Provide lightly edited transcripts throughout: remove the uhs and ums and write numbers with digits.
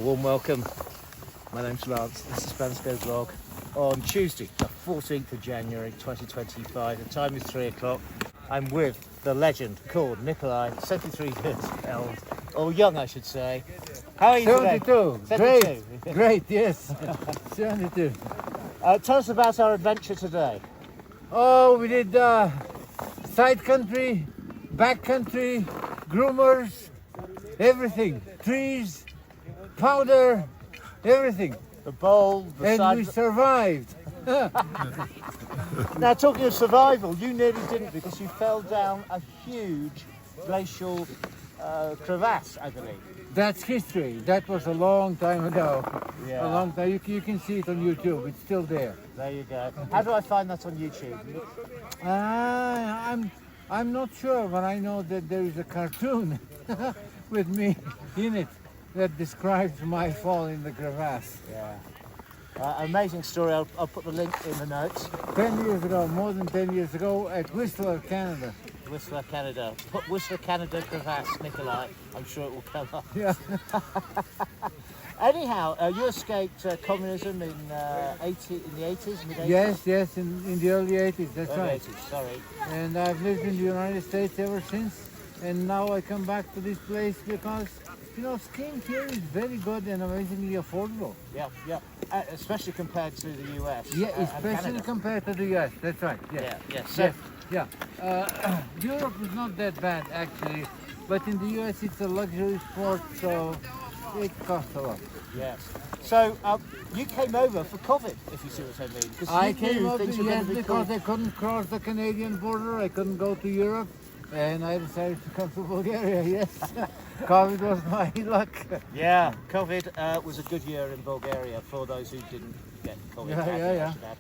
warm welcome. My name's Lance, this is Bansko Blog. On Tuesday, the 14th of January 2025, the time is 3 o'clock. I'm with the legend called Nikolai, 73 years old, or young I should say. How are you 72. today? 72. Great, yes. 72. Tell us about our adventure today. Oh, we did side country, back country, groomers, everything. Trees, powder, everything. The bowl, the And side... we survived. Now, talking of survival, you nearly didn't because you fell down a huge glacial crevasse, I believe. That's history. That was a long time ago. Yeah. A long time. You can see it on YouTube. It's still there. There you go. How do I find that on YouTube? I'm not sure, but I know that there is a cartoon with me in it that describes my fall in the crevasse. Yeah. Amazing story. I'll put the link in the notes. 10 years ago, more than 10 years ago, at Whistler, Canada. Whistler, Canada. Put Whistler, Canada crevasse, Nikolai. I'm sure it will come up. Yeah. Anyhow, you escaped communism in the 80s, mid-80s? Yes, in the early 80s, that's Early right. 80s, sorry. And I've lived in the United States ever since. And now I come back to this place because, you know, skiing here is very good and amazingly affordable. Yeah. Especially compared to the US. Yeah, and especially Canada. compared to the US, that's right. Yes. Yeah. So, Yes. Yeah. Europe is not that bad actually, but in the US it's a luxury sport, so it costs a lot. yes. So, you came over for COVID, if you see what I mean. 'Cause I you came knew over things were going to be because cool. I couldn't cross the Canadian border, I couldn't go to Europe, and I decided to come to Bulgaria, yes. COVID was my luck. Yeah, COVID was a good year in Bulgaria for those who didn't get COVID. Yeah, badly, yeah, I yeah. should add.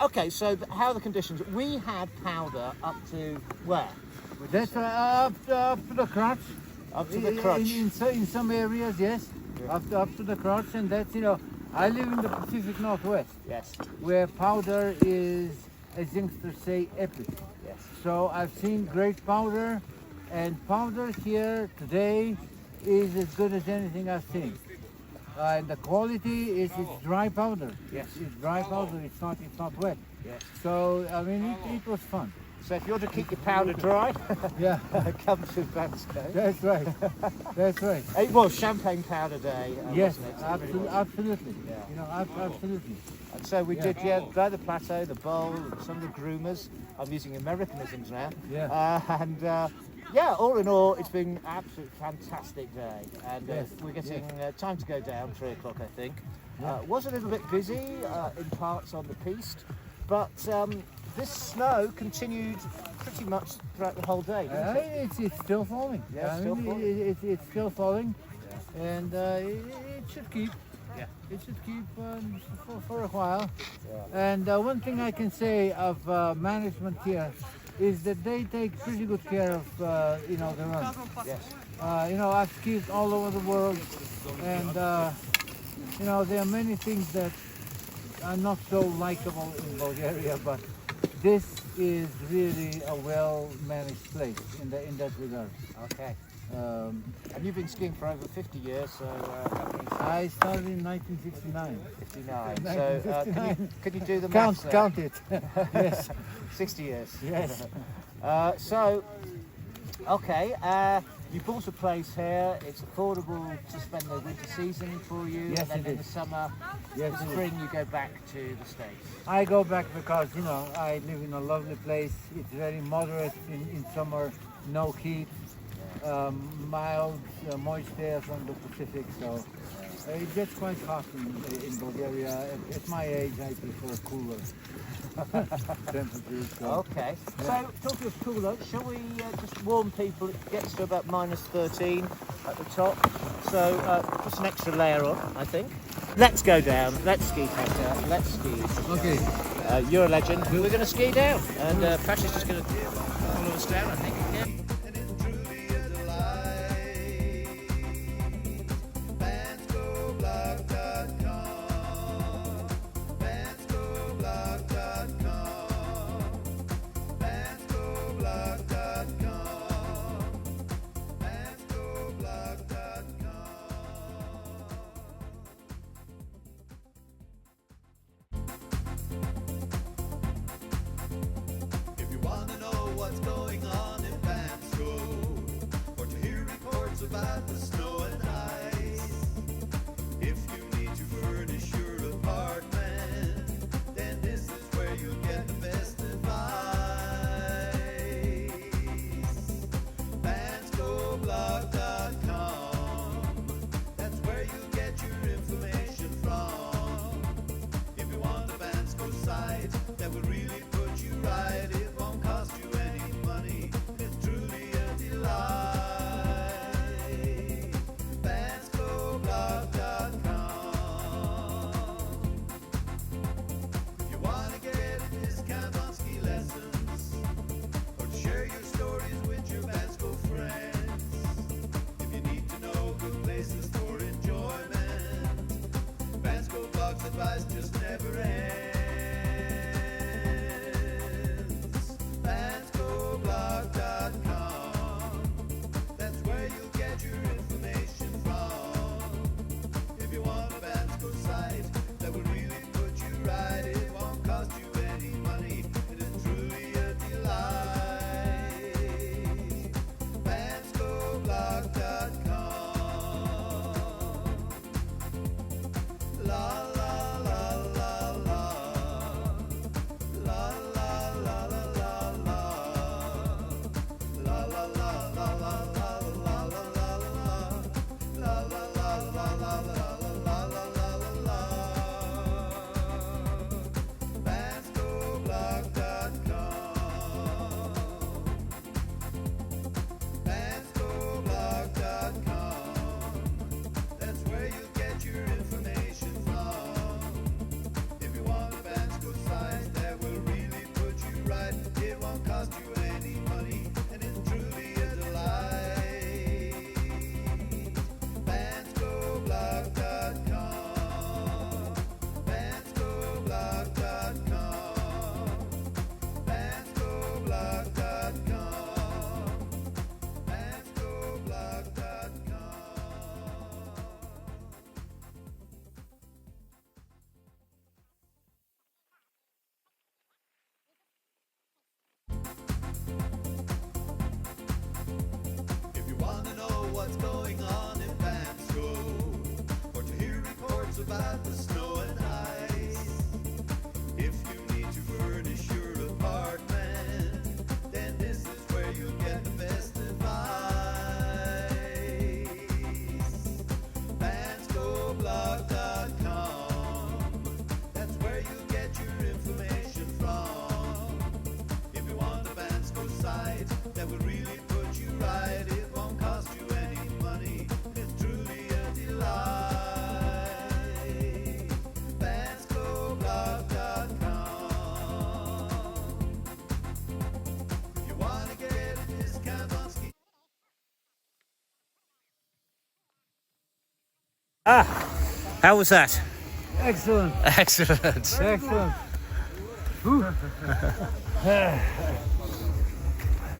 Okay, so how are the conditions? We had powder up to where? That's up to the crotch. Up to the crotch. In some areas, yes. Yeah. Up to the crotch, and that's, you know, I live in the Pacific Northwest, Yes. where powder is, as youngsters say, epic. Yes. So I've seen great powder, and powder here today is as good as anything I've seen. And the quality is it's dry powder. Yes. It's dry powder. It's not wet. Yes. So I mean it was fun. So if you want to keep your powder dry, Yeah, come to Bansko. that's right. That's right. It was champagne powder day, Yes, wasn't it? absolutely. Yeah. You know, absolutely. And so we Yeah. did, by the plateau, the bowl, some of the groomers. I'm using Americanisms now. Yeah. Yeah, all in all, it's been an absolutely fantastic day. And Yes, we're getting time to go down, 3 o'clock, I think. Yeah. Was a little bit busy in parts on the piste, but this snow continued pretty much throughout the whole day, didn't it? It's still falling. Yeah, I still mean, falling. It's still falling, and it should keep. Yeah. It should keep for a while. Yeah. And one thing I can say of management here is that they take pretty good care of you know, the run. Yes. You know, I've skied all over the world, and you know, there are many things that are not so likable in Bulgaria, but this is really a well-managed place in that regard. Okay. And you've been skiing for over 50 years, so I started in 1969. 59. So 1959. can you do the maths there? Count it. Yes. 60 years. Yes. So, okay, you bought a place here. It's affordable to spend the winter season for you. Yes, and then it in the is. summer, Yes, in the it is. spring, you go back to the States. I go back because, you know, I live in a lovely place. It's very moderate in summer, no heat, mild, moist air from the Pacific. So it gets quite hot in Bulgaria. At my age, I prefer cooler temperatures. So. Okay. So, talking of cooler, shall we just warn people? It gets to about -13 at the top. So, just an extra layer on, I think. Let's go down. Let's ski, Pasha. Let's ski. Okay. You're a legend. We're going to ski down. And Pasha's just going to follow us down, I think. Yeah. blog's advice just never ends. banskoblog.com, that's where you'll get your information from. If you want a Bansko site that will really put you right, it won't cost you any money, it is truly a delight. banskoblog.com. La la la la la. La la la la la la. La la la la la la la la la la. La la la la la la la la la. banskoblog.com. banskoblog.com, that's where you get your information from. If you want a Bansko site that will really put you right, it won't cost you any money, and it's truly a delight. banskoblog.com. banskoblog.com. banskoblog.com. banskoblog.com. If you want to know what's going on in Bansko, or to hear reports about the snow and ice, if you need to furnish your apartment, then this is where you'll get the best advice. banskoblog.com, that's where you get your information from. If you want a Bansko site that will really put you right, it won't cost you any money, it's truly a delight. banskoblog.com. If you want to get a discount on ski. How was that? Excellent, Excellent. excellent.